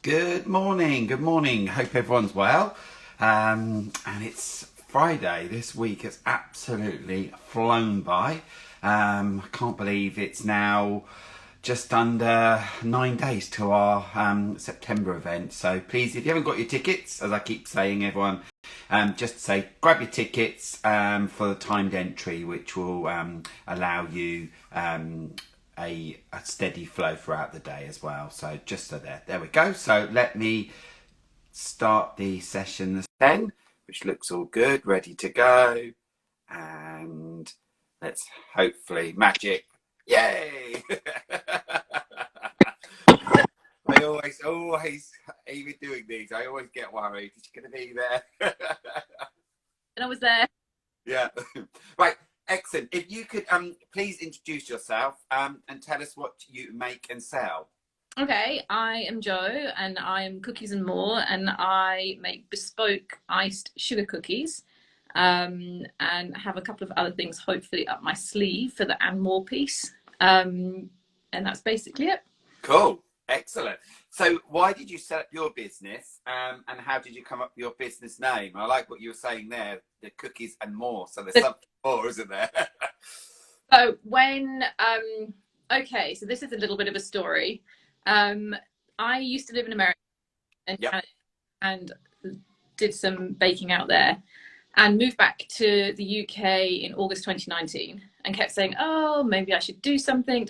Good morning. Good morning. Hope everyone's well. And it's Friday. This week has absolutely flown by. I can't believe it's now just under 9 days to our September event. So please, if you haven't got your tickets, as I keep saying, everyone, just say grab your tickets for the timed entry, which will allow you a steady flow throughout the day as well. So just so there we go. So let me start the session 10, which looks all good, ready to go. And let's hopefully magic. Yay! I always, even doing these, I always get worried. Is she going to be there? And I was there. Yeah. Right. Excellent. If you could please introduce yourself and tell us what you make and sell. Okay, I am Jo and I am Cookies and More, and I make bespoke iced sugar cookies and have a couple of other things hopefully up my sleeve for the and more piece. And that's basically it. Cool. Excellent. So why did you set up your business and how did you come up with your business name? I like what you were saying there, the Cookies and More. So there's something more, isn't there? So when, okay, so this is a little bit of a story. I used to live in America and, Yep. and did some baking out there and moved back to the UK in August 2019 and kept saying, oh, maybe I should do something.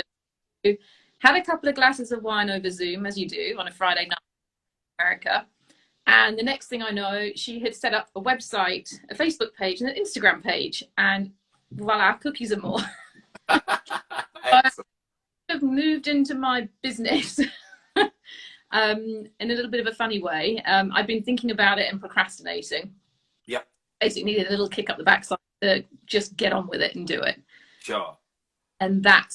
Had a couple of glasses of wine over Zoom, as you do on a Friday night in America. And the next thing I know, she had set up a website, a Facebook page, and an Instagram page. And voila, Cookies and More. I have moved into my business in a little bit of a funny way. I've been thinking about it and procrastinating. Yep. Basically needed a little kick up the backside to just get on with it and do it. Sure. And that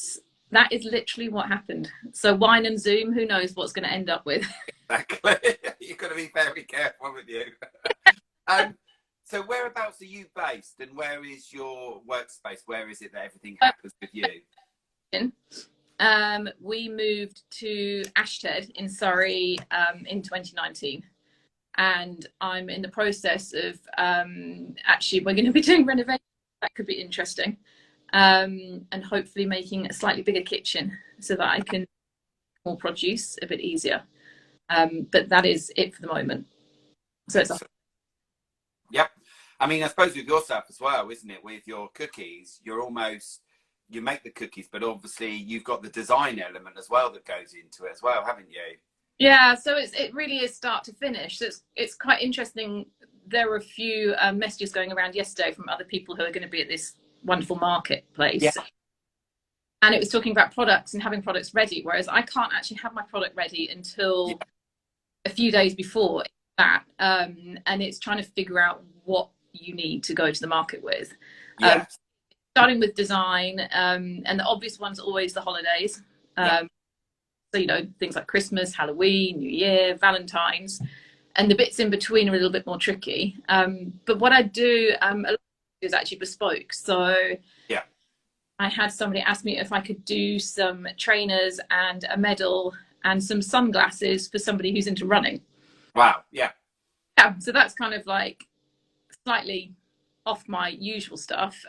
is literally what happened. So wine and Zoom, who knows what's going to end up with. Exactly. You've got to be very careful with you. So whereabouts are you based and where is your workspace? Where is it that everything happens with you? We moved to Ashted in Surrey in 2019. And I'm in the process of actually, we're going to be doing renovation. That could be interesting. And hopefully making a slightly bigger kitchen so that I can more produce a bit easier. But that is it for the moment. So it's Yep. I mean, I suppose with yourself as well, isn't it? With your cookies, you make the cookies, but obviously you've got the design element as well that goes into it as well, haven't you? Yeah, so it really is start to finish. So it's quite interesting. There were a few messages going around yesterday from other people who are going to be at this wonderful marketplace. Yeah. And it was talking about products and having products ready, whereas I can't actually have my product ready until a few days before that. And it's trying to figure out what you need to go to the market with. Yeah. Starting with design, and the obvious one's always the holidays. So, you know, things like Christmas, Halloween, New Year, Valentine's, and the bits in between are a little bit more tricky. But what I do a lot is actually bespoke. So yeah, I had somebody ask me if I could do some trainers and a medal and some sunglasses for somebody who's into running. Wow. Yeah. Yeah, so that's kind of like slightly off my usual stuff,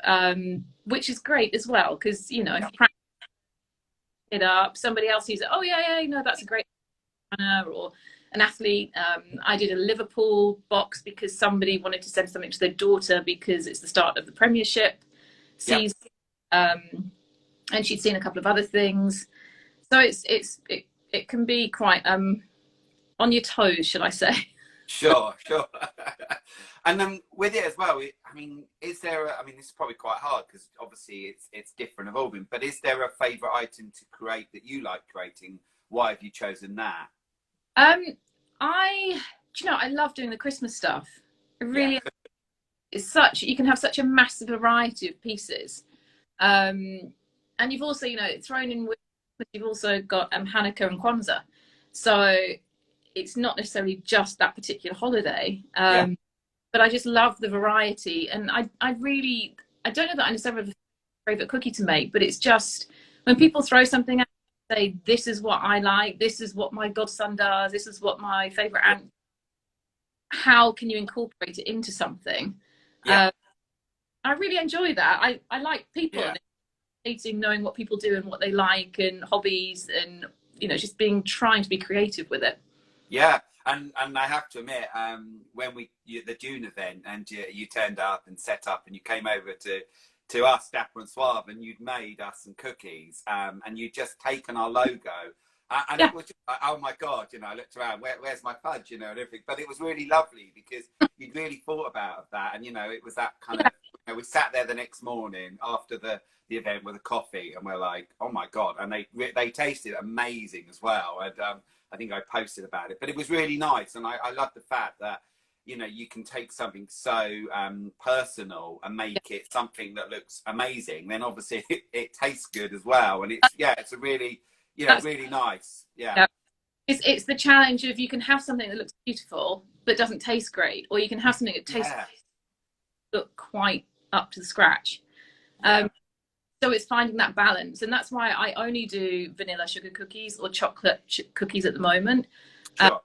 which is great as well because, you know, practice it up. Somebody else sees it. Oh yeah, no, that's a great runner or an athlete. I did a Liverpool box because somebody wanted to send something to their daughter because it's the start of the Premiership season, and she'd seen a couple of other things. So it can be quite on your toes, should I say? Sure. And then with it as well, I mean, is there I mean, this is probably quite hard because obviously it's different, evolving, but is there a favourite item to create that you like creating? Why have you chosen that? I love doing the Christmas stuff. It really is you can have such a massive variety of pieces. And you've also, you know, thrown in with, you've also got Hanukkah and Kwanzaa. So it's not necessarily just that particular holiday. But I just love the variety. And I don't know that I necessarily have a favorite cookie to make, but it's just when people throw something out, say, this is what I like, this is what my godson does, this is what my favorite aunt. How can you incorporate it into something? Yeah. I really enjoy that. I like people Yeah. and knowing what people do and what they like and hobbies, and just trying to be creative with it. Yeah, and I have to admit, when the June event, and you turned up and set up, and you came over to us, Dapper and Suave, and you'd made us some cookies, and you'd just taken our logo, and Yeah, it was just, oh my God, I looked around, where's my fudge, and everything, but it was really lovely because you'd really thought about that, and it was that kind of, we sat there the next morning after the event with a coffee, and we're like, oh my God, and they tasted amazing as well, and I think I posted about it, but it was really nice, and I love the fact that you can take something so personal and make it something that looks amazing. Then obviously it tastes good as well, and it's a really really nice. Yeah. It's the challenge of, you can have something that looks beautiful but doesn't taste great, or you can have something that tastes look quite up to the scratch. So it's finding that balance, and that's why I only do vanilla sugar cookies or chocolate cookies at the moment. Sure.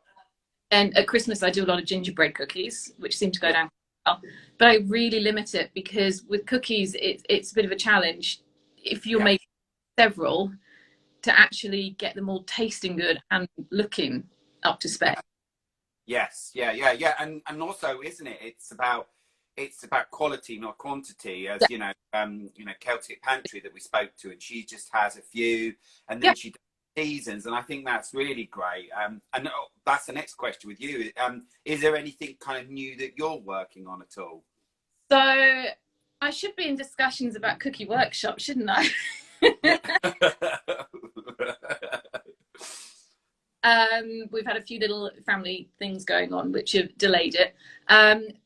And at Christmas I do a lot of gingerbread cookies, which seem to go down well. But I really limit it, because with cookies it's a bit of a challenge if you're making several, to actually get them all tasting good and looking up to spec. Yes, yeah, and also, isn't it? It's about quality, not quantity. As Celtic Pantry that we spoke to, and she just has a few, and then she does seasons, and I think that's really great. And that's the next question with you. Is there anything kind of new that you're working on at all? So I should be in discussions about cookie workshops, shouldn't I? We've had a few little family things going on which have delayed it,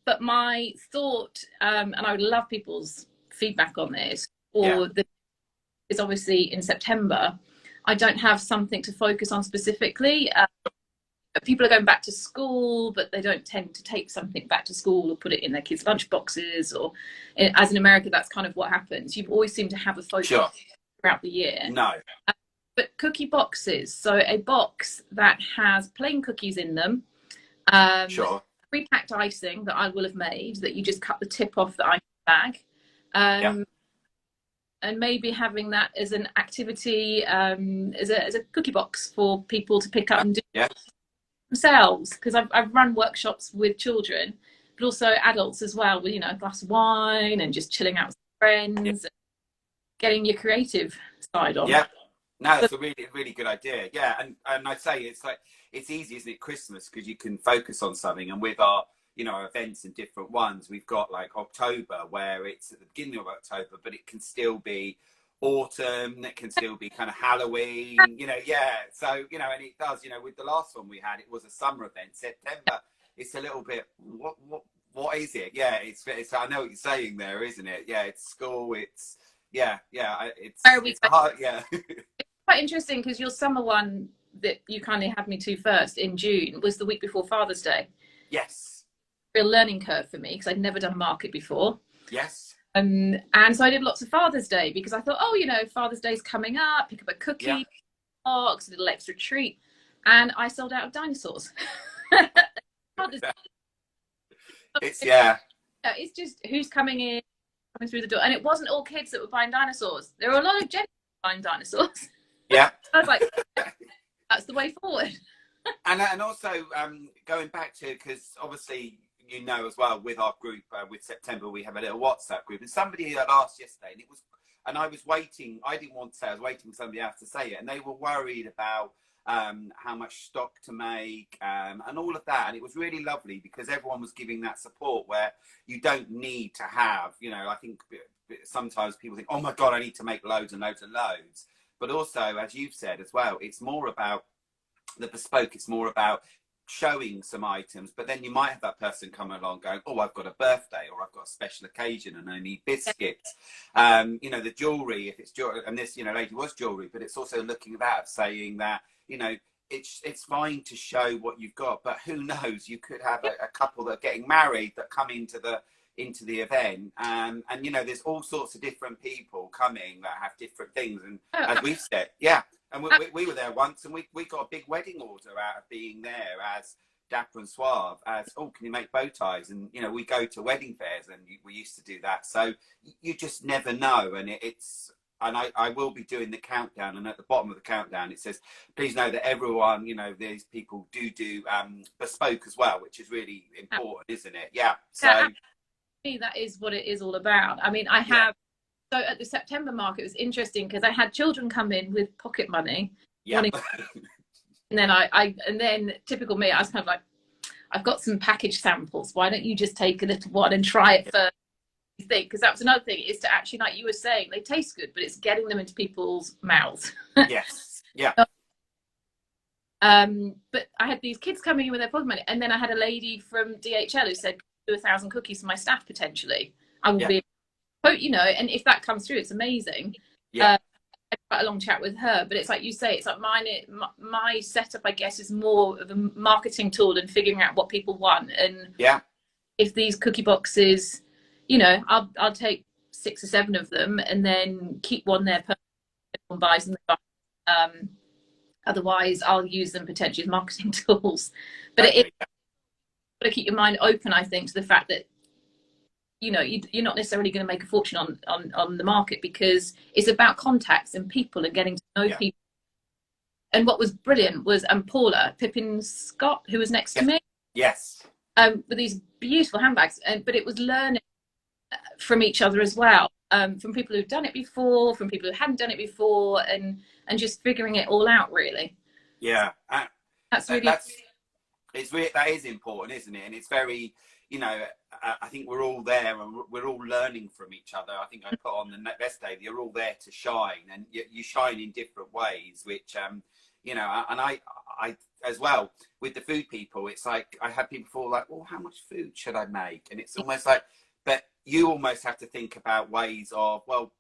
but my thought, and I would love people's feedback on this, is obviously in September I don't have something to focus on specifically. People are going back to school, but they don't tend to take something back to school or put it in their kids' lunch boxes, or as in America that's kind of what happens. You always seem to have a focus throughout the year. No. But cookie boxes, so a box that has plain cookies in them, pre-packed icing that I will have made, that you just cut the tip off the icing bag, and maybe having that as an activity, as a cookie box for people to pick up and do themselves, because I've run workshops with children, but also adults as well, with a glass of wine and just chilling out with friends, and getting your creative side on. No, that's a really, really good idea. Yeah, and I'd say it's easy, isn't it, Christmas, because you can focus on something. And with our events and different ones, we've got like October, where it's at the beginning of October, but it can still be autumn, it can still be kind of Halloween, So and it does. With the last one we had, it was a summer event. September, it's a little bit what is it? Yeah, it's I know what you're saying there, isn't it? Yeah, it's school. It's it's hard. Yeah. Quite interesting, because your summer one that you kindly had me to first in June was the week before Father's Day. Yes. Real learning curve for me, because I'd never done a market before. Yes. And so I did lots of Father's Day, because I thought, Father's Day's coming up, pick up a cookie box, a little extra treat, and I sold out of dinosaurs. It's just who's coming through the door, and it wasn't all kids that were buying dinosaurs. There were a lot of gents buying dinosaurs. Yeah. I was like, that's the way forward. and also going back to, because obviously as well, with our group, with September, we have a little WhatsApp group, and somebody had asked yesterday, and I was waiting. I didn't want to say. I was waiting for somebody else to say it, and they were worried about how much stock to make, and all of that. And it was really lovely, because everyone was giving that support, where you don't need to have, I think sometimes people think, oh my God, I need to make loads and loads and loads. But also, as you've said as well, it's more about the bespoke. It's more about showing some items, but then you might have that person come along going, oh, I've got a birthday, or I've got a special occasion and I need biscuits. The jewelry, if it's jewelry, and this lady was jewelry, but it's also looking at that, saying that it's fine to show what you've got, but who knows, you could have a couple that are getting married that come into the event, and there's all sorts of different people coming that have different things, and as we've said, And we were there once, and we got a big wedding order out of being there as Dapper and Suave. As, oh, can you make bow ties? And you know, we go to wedding fairs, and we used to do that. So you just never know, and it's. And I will be doing the countdown, and at the bottom of the countdown it says, please know that everyone, you know, these people do bespoke as well, which is really important, isn't it? Yeah. So that is what it is all about. I mean, I have, so at the September market, it was interesting because I had children come in with pocket money. Yeah. And then and then typical me, I was kind of like, I've got some package samples. Why don't you just take a little one and try it first? Thing, because that was another thing, is to actually, like you were saying, they taste good, but it's getting them into people's mouths. Yes. Yeah. But I had these kids coming in with their pocket money, and then I had a lady from DHL who said, do 1,000 cookies for my staff potentially. I will be, you know, and if that comes through, it's amazing. Yeah. I had quite a long chat with her, but it's like you say, it's like my setup, I guess, is more of a marketing tool and figuring out what people want. And if these cookie boxes, you know, I'll take 6 or 7 of them and then keep one there per one buys them. Otherwise, I'll use them potentially as marketing tools. But you've got to keep your mind open, I think, to the fact that, you know, you're not necessarily going to make a fortune on the market, because it's about contacts and people and getting to know people. And what was brilliant was Paula Pippin Scott, who was next to me. Yes. With these beautiful handbags, but it was learning from each other as well, from people who've done it before, from people who hadn't done it before, and just figuring it all out, really. That is important, isn't it? And it's very, you know, I think we're all there and we're all learning from each other. I think I put on the best day, you're all there to shine, and you shine in different ways, which you know, and I as well with the food people, it's like I had people before like, well, how much food should I make? And it's almost like, but you almost have to think about ways of, well,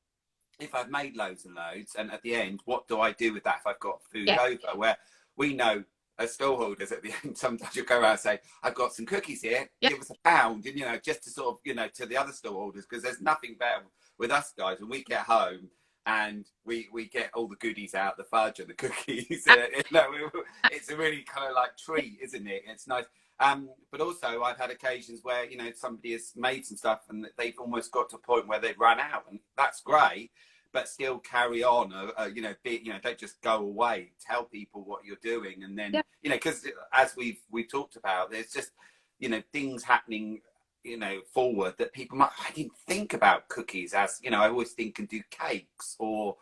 if I've made loads and loads, and at the end, what do I do with that if I've got food over? Where we know as stallholders at the end, sometimes you'll go around and say, I've got some cookies here, give us £1, and, you know, just to sort of, you know, to the other stallholders, because there's nothing better with us guys when we get home and we get all the goodies out, the fudge and the cookies. You know, it's a really kind of like treat, isn't it? It's nice. But also I've had occasions where, you know, somebody has made some stuff and they've almost got to a point where they've run out, and that's great, but still carry on, you know, don't just go away, tell people what you're doing. And then, you know, because as we've talked about, there's just, you know, things happening, you know, forward that people might, I didn't think about cookies as, you know, I always think and do cakes or,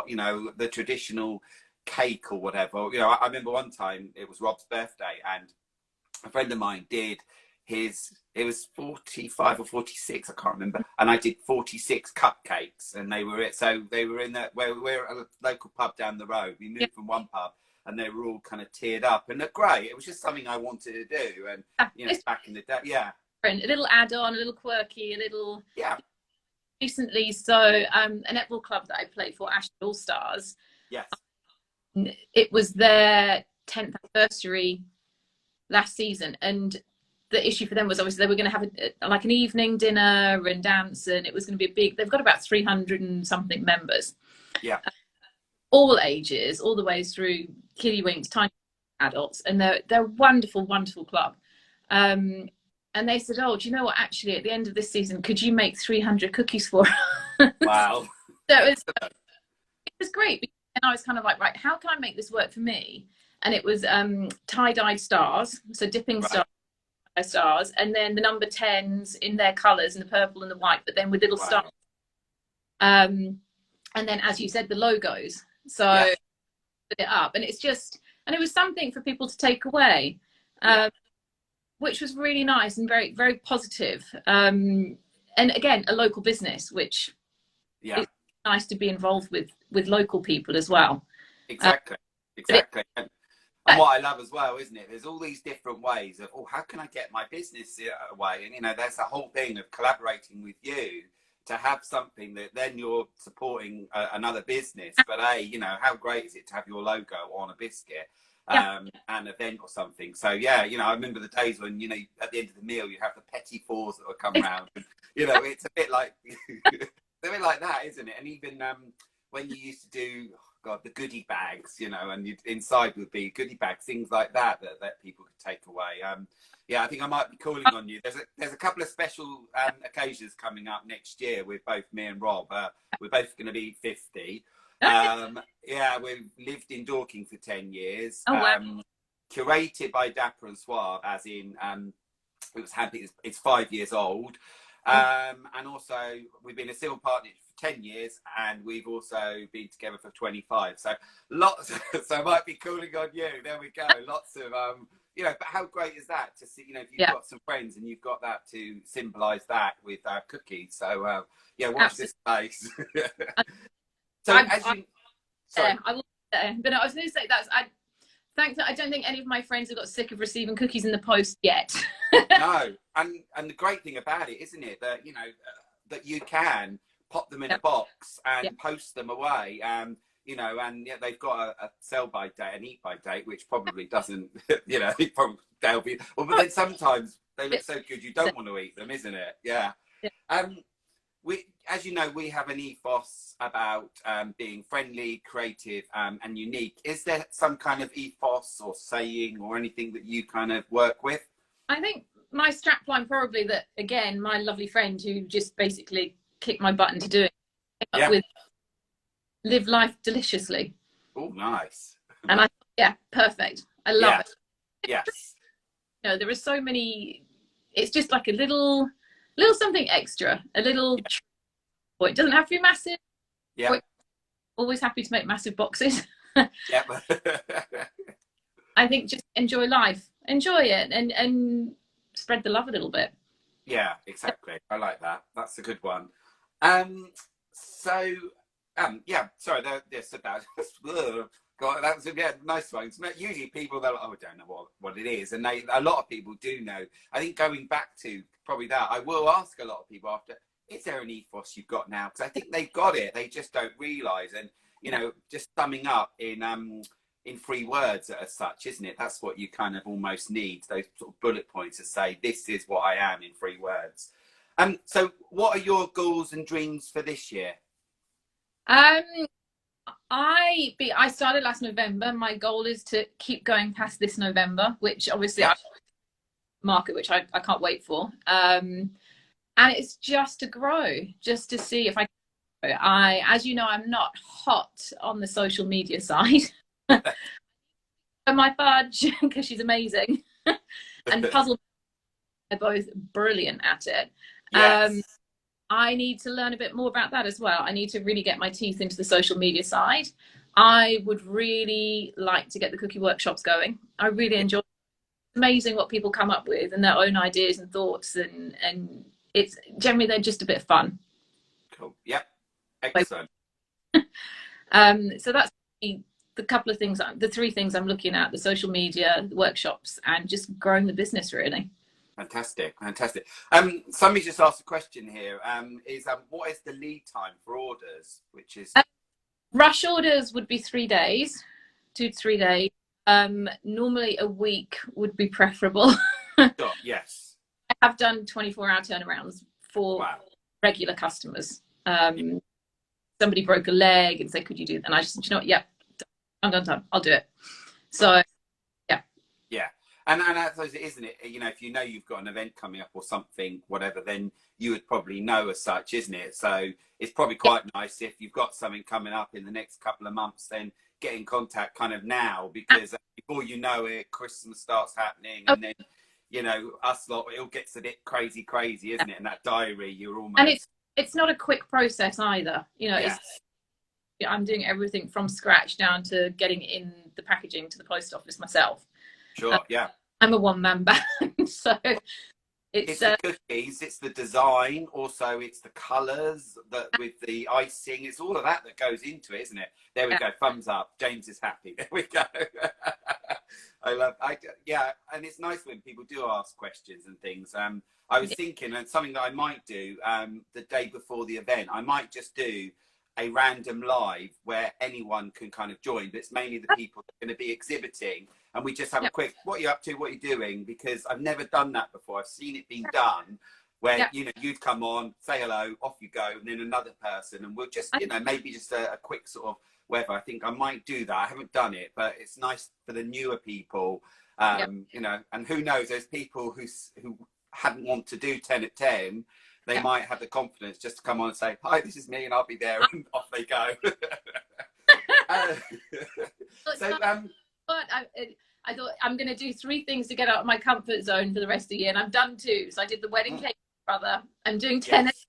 you know, the traditional cake or whatever. You know, I remember one time it was Rob's birthday and a friend of mine did it was 45 or 46, I can't remember, and I did 46 cupcakes, and they were in that, where we're at a local pub down the road. We moved from one pub and they were all kind of tiered up, and they're great. It was just something I wanted to do, and you know, back in the day, a little add-on, a little quirky, a little recently. So a netball club that I played for, Ashton All Stars, it was their 10th anniversary last season, and the issue for them was obviously they were going to have like an evening dinner and dance, and it was going to be a big, they've got about 300 and something members, all ages, all the way through kiddie-winks, tiny adults, and they're a wonderful club. And they said, oh, do you know what, actually at the end of this season, could you make 300 cookies for us? Wow. So it was great, and I was kind of like, right, how can I make this work for me? And it was tie-dyed stars, so dipping stars, and then the number 10s in their colours, in the purple and the white, but then with little stars. And then, as you said, the logos. So put it up, and it's just, and it was something for people to take away, which was really nice and very, very positive. And again, a local business, which is nice to be involved with local people as well. Exactly. And what I love as well, isn't it? There's all these different ways of, oh, how can I get my business away? And, you know, there's a whole thing of collaborating with you to have something that then you're supporting another business. But, you know, how great is it to have your logo on a biscuit and an event or something? So, yeah, you know, I remember the days when, you know, at the end of the meal, you have the petit fours that would come round. And, you know, it's a bit like, it's a bit like that, isn't it? And even when you used to do, God, the goodie bags, you know, and inside would be goodie bags, things like that that people could take away. Yeah, I think I might be calling on you. There's a couple of special occasions coming up next year with both me and Rob. We're both going to be 50. Yeah, we've lived in Dorking for 10 years. Oh, wow. Curated by Dapper Suave, as in it was happy. It's 5 years old. And also we've been a civil partner for 10 years, and we've also been together for 25. So lots. So I might be calling on you. There we go. Lots of you know. But how great is that to see? You know, if you've got some friends and you've got that to symbolise that with cookies. So yeah, watch this space. So sorry, I will. But I was going to say I don't think any of my friends have got sick of receiving cookies in the post yet. No, and the great thing about it, isn't it, that you know that you can pop them in a box and post them away. You know, and yeah, they've got a sell by date, an eat by date, which probably doesn't, you know, they'll be. Well, but then sometimes they look so good you don't want to eat them, isn't it? Yeah. We, as you know, we have an ethos about being friendly, creative, and unique. Is there some kind of ethos or saying or anything that you kind of work with? I think my strapline probably that, again, my lovely friend who just basically kicked my butt into doing it, with live life deliciously. Oh, nice. And perfect. I love it. Yes. You know, there are so many, it's just like a little something extra, a little, it doesn't have to be massive. Yeah. Always happy to make massive boxes. Yeah. I think just enjoy life, enjoy it, and spread the love a little bit. Yeah, exactly. I like that. That's a good one. So, yeah, sorry, yes, that was a nice one. Usually people, they're like, oh, I don't know what it is. And a lot of people do know. I think going back to probably that, I will ask a lot of people after, is there an ethos you've got now? Because I think they've got it. They just don't realise. And, you know, just summing up in 3 words as such, isn't it? That's what you kind of almost need, those sort of bullet points to say, this is what I am in 3 words. So what are your goals and dreams for this year? I started last November. My goal is to keep going past this November, which obviously I market, which I can't wait for. And it's just to grow, just to see if as you know, I'm not hot on the social media side. And my fudge, because she's amazing, and puzzle, they're both brilliant at it. Yes. I need to learn a bit more about that as well. I need to really get my teeth into the social media side. I would really like to get the cookie workshops going. I really enjoy it. It's amazing what people come up with and their own ideas and thoughts, and it's generally they're just a bit fun. Cool. Yep. Excellent. So that's the couple of things, the 3 things I'm looking at: the social media, the workshops, and just growing the business really. Fantastic. Somebody just asked a question here. What is the lead time for orders? Which is rush orders would be 3 days, 2 to 3 days. Normally a week would be preferable. Sure, yes. I have done 24-hour turnarounds for regular customers. Somebody broke a leg and said, could you do that? And I just said, you know what? Yep, I'm done. I'll do it. So, yeah. And I suppose, isn't it, you know, if you know you've got an event coming up or something, whatever, then you would probably know as such, isn't it? So it's probably quite nice if you've got something coming up in the next couple of months, then get in contact kind of now, because before you know it, Christmas starts happening, and then, you know, us lot, it all gets a bit crazy, isn't it? In that diary, you're almost... And it's not a quick process either. You know, I'm doing everything from scratch down to getting in the packaging to the post office myself. Sure, yeah. I'm a one-man band, so it's the cookies, it's the design, also it's the colours with the icing, it's all of that goes into it, isn't it? There we go, thumbs up. James is happy. There we go. And it's nice when people do ask questions and things. I was thinking, and something that I might do the day before the event, I might just do a random live where anyone can kind of join, but it's mainly the people that are going to be exhibiting, and we just have a quick, what are you up to, what are you doing? Because I've never done that before. I've seen it being done where, you know, you'd come on, say hello, off you go, and then another person, and we'll just, you know, maybe just a quick sort of whether. I think I might do that. I haven't done it, but it's nice for the newer people, you know, and who knows, there's people who hadn't want to do 10 at 10. They might have the confidence just to come on and say, hi, this is me, and I'll be there, and off they go. So, but I thought I'm going to do 3 things to get out of my comfort zone for the rest of the year, and I've done 2. So I did the wedding cake for my brother. I'm doing 10. Yes.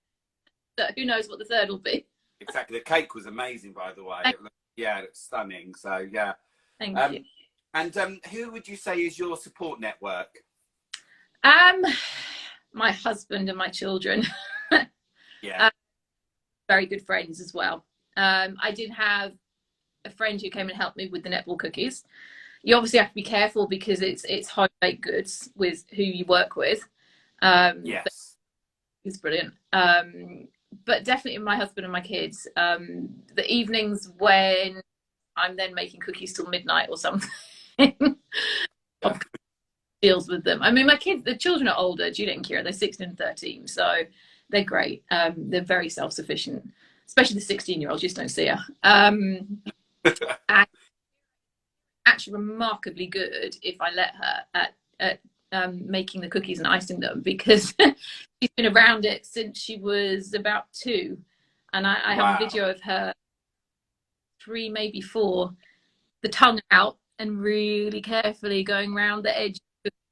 Who knows what the 3rd will be? Exactly. The cake was amazing, by the way. It looks stunning. So yeah. Thank you. And who would you say is your support network? My husband and my children. Yeah. Very good friends as well. I did have a friend who came and helped me with the netball cookies. You obviously have to be careful because it's high baked goods with who you work with. Yes. It's brilliant. But definitely my husband and my kids. The evenings when I'm then making cookies till midnight or something. Deals with them. I mean, my kids, the children are older, Juliet and Kira, they're 16 and 13, so they're great. They're very self-sufficient, especially the 16-year-old, just don't see her. And actually remarkably good if I let her at making the cookies and icing them, because she's been around it since she was about 2. And I have a video of her 3, maybe 4, the tongue out and really carefully going around the edge,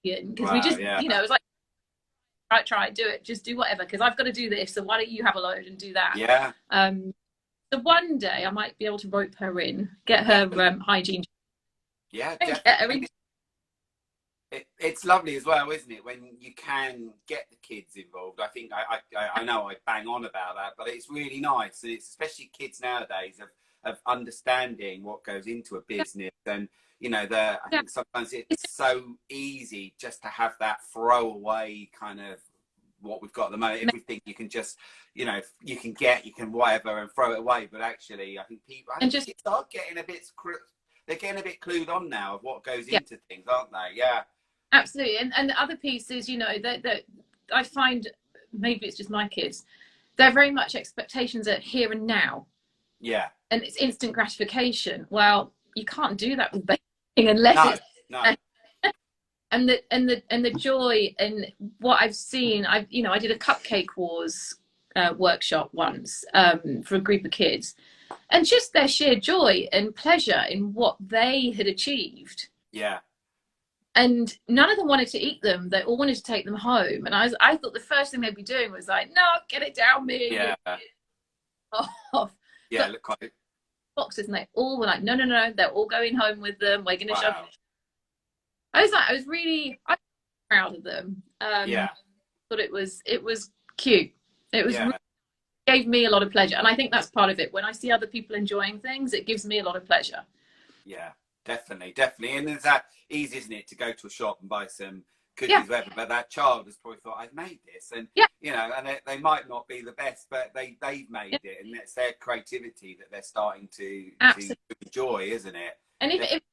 because we just, you know, it was like, try, do it, just do whatever, because I've got to do this, so why don't you have a load and do that? Yeah. So one day I might be able to rope her in, get her hygiene. Yeah, definitely. It's lovely as well, isn't it, when you can get the kids involved. I think I know I bang on about that, but it's really nice, and it's especially kids nowadays of understanding what goes into a business. And you know, I think sometimes it's so easy just to have that throwaway kind of what we've got at the moment. Everything you can just, you know, you can whatever and throw it away. But actually, I think kids are getting a bit, they're getting a bit clued on now of what goes into things, aren't they? Yeah. Absolutely. And the other piece is, you know, that I find, maybe it's just my kids, they're very much expectations at here and now. Yeah. And it's instant gratification. Well, you can't do that with baking unless and the joy and what I've seen. I did a cupcake wars workshop once for a group of kids, and just their sheer joy and pleasure in what they had achieved. Yeah. And none of them wanted to eat them. They all wanted to take them home. And I thought the first thing they'd be doing was like, no, get it down me. Yeah. Off. Yeah, look quite boxes, and they all were like, no, they're all going home with them. We're going to shove. I was really proud of them. Thought it was cute. It was really, gave me a lot of pleasure, and I think that's part of it. When I see other people enjoying things, it gives me a lot of pleasure. Yeah, definitely, and it's that easy, isn't it, to go to a shop and buy some cookies, whatever, but that child has probably thought, I've made this, and you know, and they might not be the best, but they've made it, and it's their creativity that they're starting to enjoy, isn't it? And if think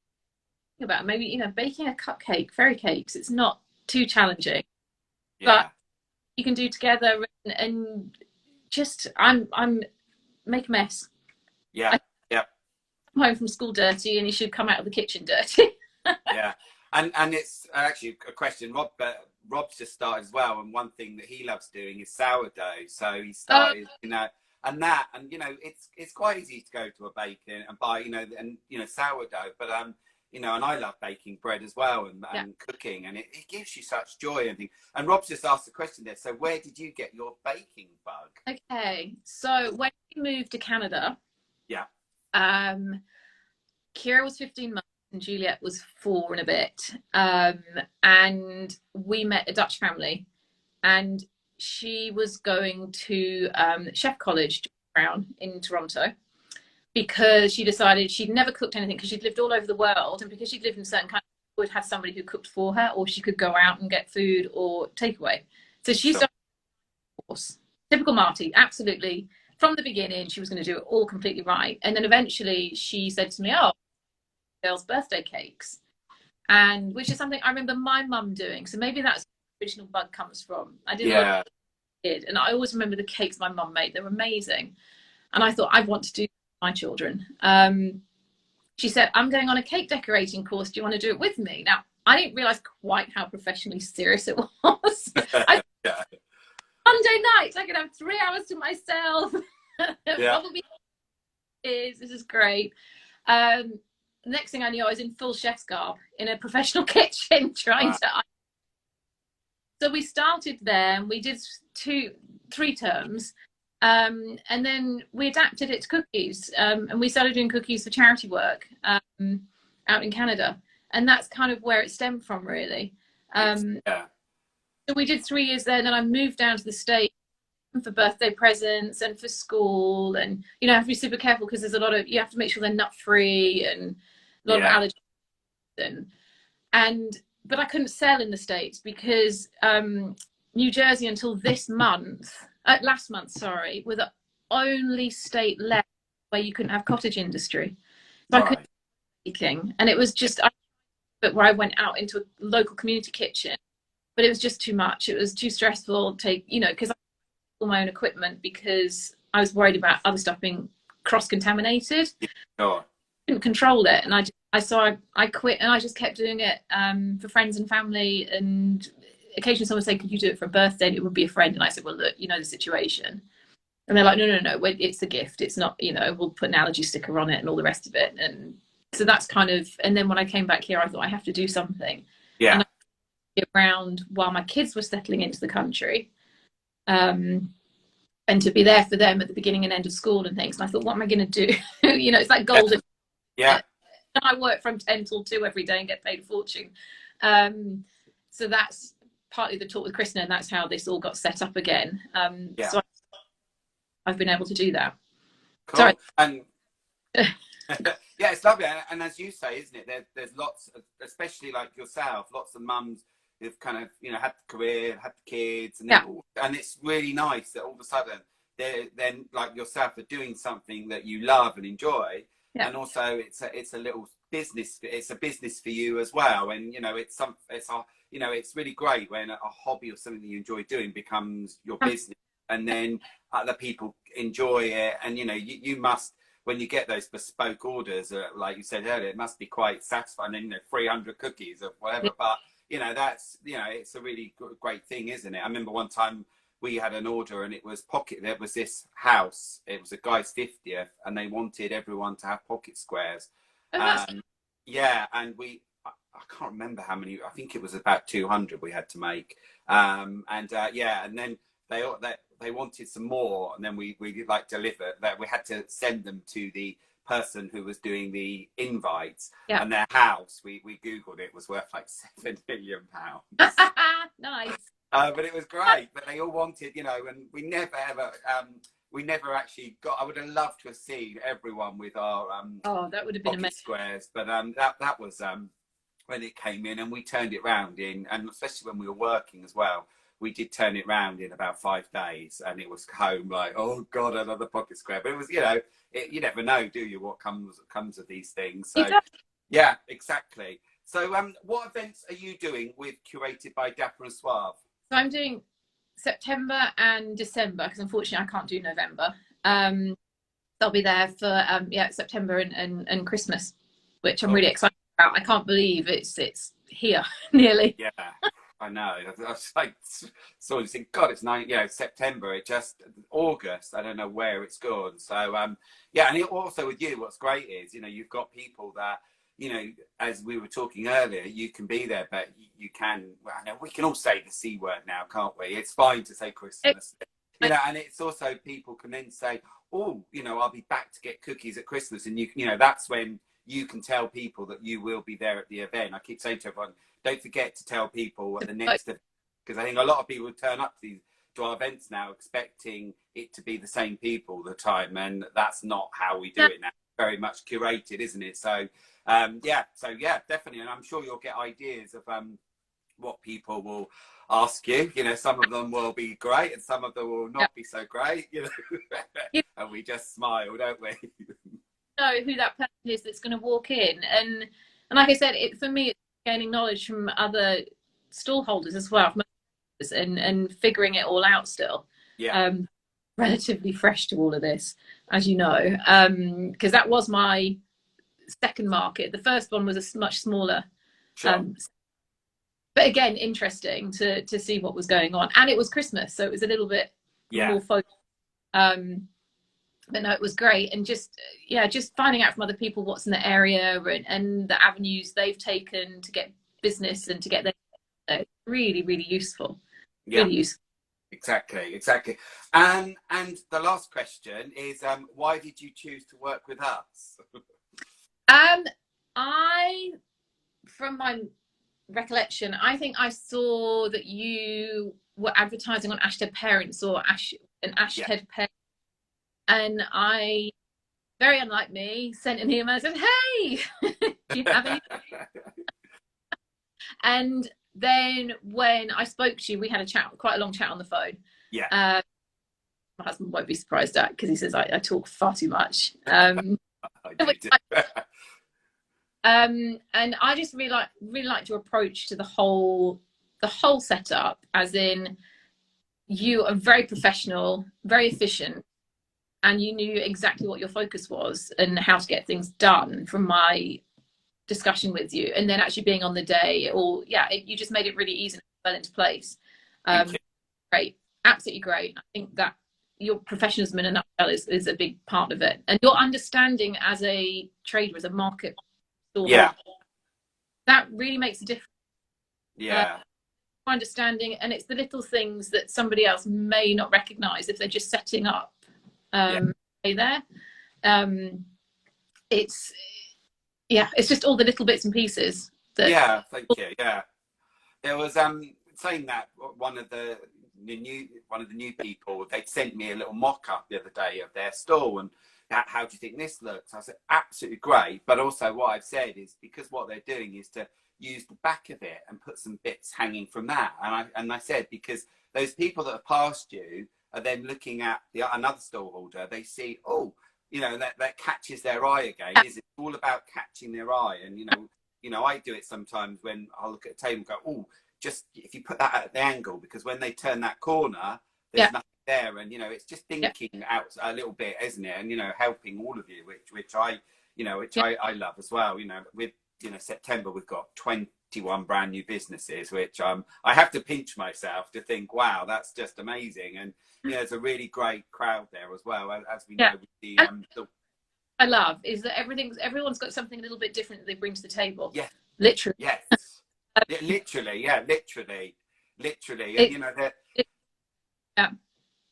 about maybe, you know, baking a cupcake, fairy cakes, it's not too challenging, but you can do together and just I'm make a mess. I come home from school dirty, and you should come out of the kitchen dirty. And it's actually a question. Rob's just started as well, and one thing that he loves doing is sourdough. So he started, you know, and you know, it's quite easy to go to a baker and buy, you know, sourdough. But you know, and I love baking bread as well and cooking, and it gives you such joy and things. And Rob's just asked a question there. So where did you get your baking bug? Okay, so when we moved to Canada, Kira was 15 months. And Juliet was 4 and a bit, and we met a Dutch family, and she was going to chef college Brown in Toronto, because she decided she'd never cooked anything, because she'd lived all over the world, and because she'd lived in certain countries, would have somebody who cooked for her, or she could go out and get food or takeaway. So she started, of course, typical Marty, absolutely from the beginning. She was going to do it all completely right, and then eventually she said to me, "Oh, girls' birthday cakes," and which is something I remember my mum doing. So maybe that's where the original bug comes from. I didn't and I always remember the cakes my mum made. They were amazing, and I thought I want to do. my children. She said, I'm going on a cake decorating course. Do you want to do it with me? Now, I didn't realize quite how professionally serious it was. Yeah. Monday night, I could have 3 hours to myself. Yeah. Probably this is great. Next thing I knew, I was in full chef's garb in a professional kitchen trying to. So we started there and we did 3 terms. And then we adapted it to cookies, and we started doing cookies for charity work out in Canada, and that's kind of where it stemmed from, really. So we did 3 years there, and then I moved down to the States for birthday presents and for school, and you have to be super careful because there's a lot of, you have to make sure they're nut free and a lot of allergens, but I couldn't sell in the States because New Jersey until last month, sorry, were the only state left where you couldn't have cottage industry. So I couldn't do baking, and it was just, where I went out into a local community kitchen, but it was just too much. It was too stressful to take, because I had all my own equipment because I was worried about other stuff being cross-contaminated. Couldn't control it, and I quit, and I just kept doing it for friends and family, and occasionally someone would say, could you do it for a birthday? And it would be a friend, and I said, well, look, you know the situation. And they're like, no, it's a gift, it's not, we'll put an allergy sticker on it and all the rest of it. And so that's kind of, and then when I came back here, I thought I have to do something. And I did around while my kids were settling into the country, and to be there for them at the beginning and end of school and things. And I thought, what am I going to do? It's like golden. I work from 10 till 2 every day and get paid a fortune. So that's partly the talk with Kristen, and that's how this all got set up again. So I've been able to do that. Cool. Sorry. And yeah, it's lovely. And as you say, isn't it? There's lots, especially like yourself, lots of mums who've kind of, had the career, had the kids, and and it's really nice that all of a sudden they're then like yourself are doing something that you love and enjoy. And also it's a little business. It's a business for you as well. And it's really great when a hobby or something that you enjoy doing becomes your business, and then other people enjoy it. And you must, when you get those bespoke orders, like you said earlier, it must be quite satisfying. And 300 cookies or whatever. But that's it's a really great thing, isn't it? I remember one time we had an order, and it was there was this house, it was a guy's 50th, and they wanted everyone to have pocket squares. And I can't remember how many, I think it was about 200 we had to make. And then they wanted some more, and then we like deliver that. We had to send them to the person who was doing the invites, and their house, we Googled it, was worth like £7 million. Nice. But it was great. But they all wanted, and we never ever, we never actually got. I would have loved to have seen everyone with our that would have been amazing squares. But that was when it came in, and we turned it round and especially when we were working as well, we did turn it round in about 5 days, and it was home like, oh God, another pocket square. But it was, you never know, do you, what comes of these things? So yeah, exactly. So what events are you doing with Curated by Dapper Suave? So I'm doing September and December, because unfortunately I can't do November. I'll be there for September and Christmas, which I'm really excited about. I can't believe it's here nearly. Yeah, I know. I was like, so you think, God, it's September. It just August. I don't know where it's gone. So and also with you, what's great is you've got people that. As we were talking earlier, you can be there, but you can. Well, I know we can all say the C word now, can't we? It's fine to say Christmas, and it's also people can then say, "Oh, I'll be back to get cookies at Christmas," and that's when you can tell people that you will be there at the event. I keep saying to everyone, don't forget to tell people at the next event, because I think a lot of people turn up to our events now expecting it to be the same people all the time, and that's not how we do it now. Very much curated, isn't it? So definitely, and I'm sure you'll get ideas of what people will ask you. Some of them will be great, and some of them will not be so great. And we just smile, don't we? Know who that person is that's going to walk in, and like I said, for me, it's gaining knowledge from other stall holders as well, and figuring it all out still. relatively fresh to all of this, as you know, because that was my second market. The first one was a much smaller, Sure. but again, interesting to see what was going on. And it was Christmas, so it was a little bit Yeah. more focused. But no, it was great. And just, yeah, just finding out from other people what's in the area and the avenues they've taken to get business and to get their really, really useful. Yeah. Really useful. Exactly. And the last question is, why did you choose to work with us? I, from my recollection, I think I saw that you were advertising on Ashted Parents or Ashted Parents, and I, very unlike me, sent an email and said, "Hey, do you have any?" And then when I spoke to you, we had a chat, quite a long chat on the phone. Yeah. My husband won't be surprised at, because he says I talk far too much. And I just really liked your approach to the whole setup, as in you are very professional, very efficient, and you knew exactly what your focus was and how to get things done from my discussion with you. And then actually being on the day, you just made it really easy and fell into place. Great, absolutely great. I think that your professionalism in a nutshell is a big part of it, and your understanding as a trader, as a market store, that really makes a difference. Understanding, and it's the little things that somebody else may not recognize if they're just setting up there. It's just all the little bits and pieces that Thank you. There was saying that one of the new people, they'd sent me a little mock-up the other day of their stall, and how do you think this looks? I said, absolutely great. But also what I've said is, because what they're doing is to use the back of it and put some bits hanging from that. And I said, because those people that have passed you are then looking at another stallholder, they see, that catches their eye again. Is it all about catching their eye? And I do it sometimes when I look at a table and go, just if you put that at the angle, because when they turn that corner, there's nothing there. And it's just thinking out a little bit, isn't it? And helping all of you, which I love as well. With September, we've got 21 brand new businesses, which I have to pinch myself to think, wow, that's just amazing. And there's a really great crowd there as well, as we know with the I love is that everyone's got something a little bit different that they bring to the table. Literally. Literally. And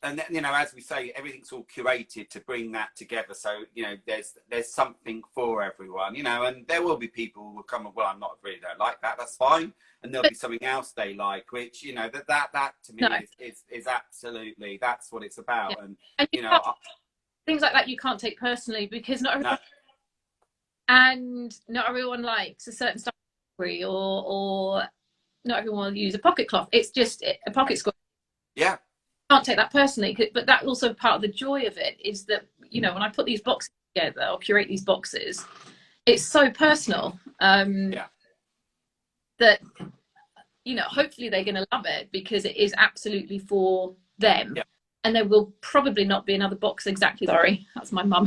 and as we say, everything's all curated to bring that together. So there's something for everyone. And there will be people who will come. Well, I don't like that. That's fine. And there'll be something else they like, which that to me is absolutely, that's what it's about. And things like that you can't take personally, because not everyone likes a certain style of jewelry, or not everyone will use a pocket cloth. It's just a pocket square. Can't take that personally, but that's also part of the joy of it, is that when I put these boxes together or curate these boxes, it's so personal that hopefully they're going to love it, because it is absolutely for them. And there will probably not be another box exactly. Sorry, that's my mum.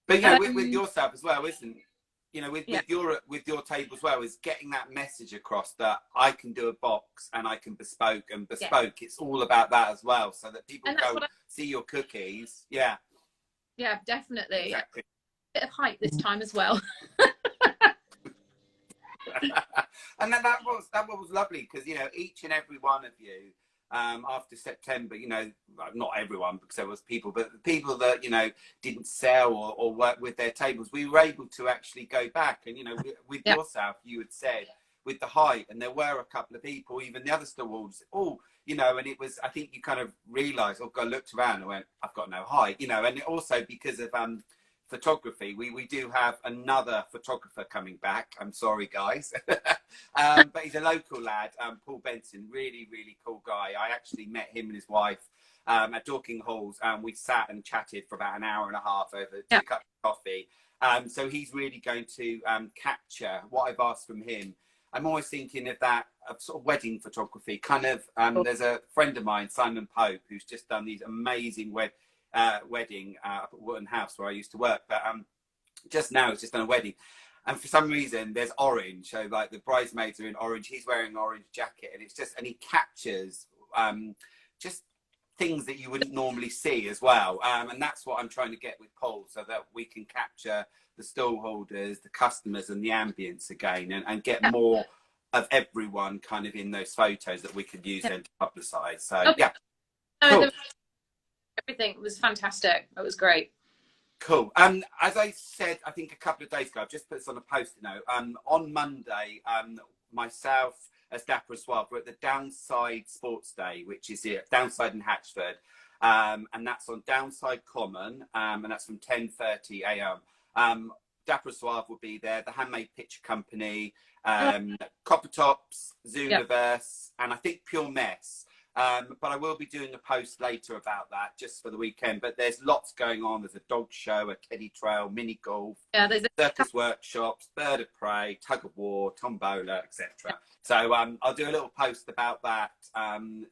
But with yourself as well, isn't with your table as well, is getting that message across that I can do a box and I can bespoke. It's all about that as well, so that people go see your cookies. Definitely. Exactly. A bit of hype this time as well. And that was lovely, because each and every one of you, after September, not everyone, because there was people, but the people that didn't sell or work with their tables, we were able to actually go back and with yourself, you had said with the height, and there were a couple of people, even the other stalls, and it was, I think you kind of realised, I looked around and went, I've got no height, and also because of photography, we do have another photographer coming back. I'm sorry, guys. But he's a local lad, Paul Benson, really, really cool guy. I actually met him and his wife at Dorking Halls, and we sat and chatted for about an hour and a half over 2 cups of coffee. So he's really going to capture what I've asked from him. I'm always thinking of that of sort of wedding photography. Kind of, there's a friend of mine, Simon Pope, who's just done these amazing wedding up at Wootton House where I used to work. But just now, he's just done a wedding, and for some reason, there's orange. So like the bridesmaids are in orange. He's wearing an orange jacket, and it's just, and he captures just things that you wouldn't normally see as well. And that's what I'm trying to get with Paul, so that we can capture the stall holders, the customers, and the ambience again, and get more of everyone kind of in those photos that we could use then to publicise. So yeah, cool. Everything was fantastic. It was great. Cool. As I said, I think a couple of days ago, I've just put this on a post-it note. On Monday, myself as Dapper Suave, we're at the Downside Sports Day, which is here, Downside in Hatchford. And that's on Downside Common, and that's from 10:30 a.m. Dapper Suave will be there, the Handmade Picture Company, Copper Tops, Zooniverse, and I think Pure Mess. But I will be doing a post later about that just for the weekend. But there's lots going on. There's a dog show, a kiddie trail, mini golf, there's circus workshops, bird of prey, tug of war, tombola, etc. So I'll do a little post about that.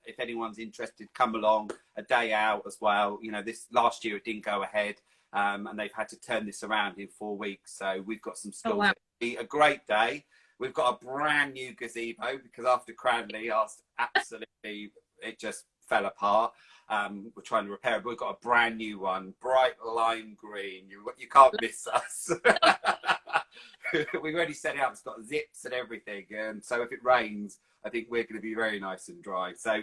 If anyone's interested, come along. A day out as well. You know, this last year it didn't go ahead, and they've had to turn this around in 4 weeks. So we've got some stalls. It'll be a great day. We've got a brand new gazebo because after Cranley asked, absolutely, it just fell apart. We're trying to repair it, but we've got a brand new one, bright lime green. You can't miss us. We've already set it up. It's got zips and everything, and so if it rains, I think we're going to be very nice and dry. So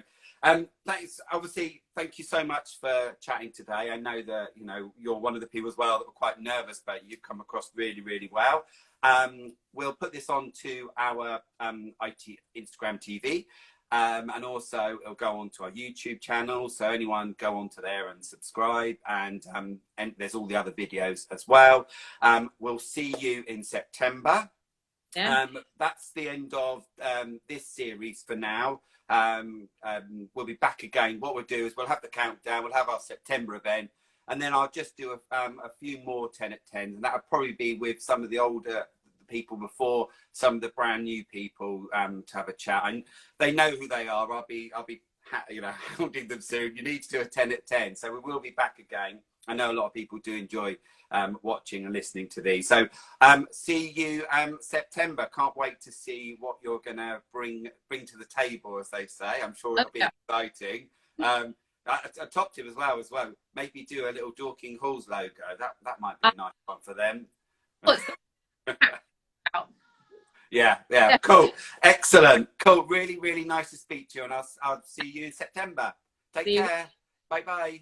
thanks. Obviously, thank you so much for chatting today. I know that you're one of the people as well that were quite nervous, but you've come across really, really well. We'll put this on to our IT Instagram TV. And also it'll go on to our YouTube channel, so anyone go onto there and subscribe, and there's all the other videos as well. We'll see you in September. That's the end of this series for now. We'll be back again. What we'll do is we'll have the countdown, we'll have our September event, and then I'll just do a few more 10 at 10s, and that'll probably be with some of the older people before some of the brand new people to have a chat, and they know who they are. I'll be hounding them soon. You need to do a 10 at 10, so we will be back again. I know a lot of people do enjoy watching and listening to these. So see you September. Can't wait to see what you're gonna bring to the table, as they say. I'm sure it'll be exciting. A top tip as well. Maybe do a little Dorking Halls logo. That might be a nice one for them. Yeah, cool, excellent, cool. Really, really nice to speak to you, and I'll see you in September. Take care. Bye bye.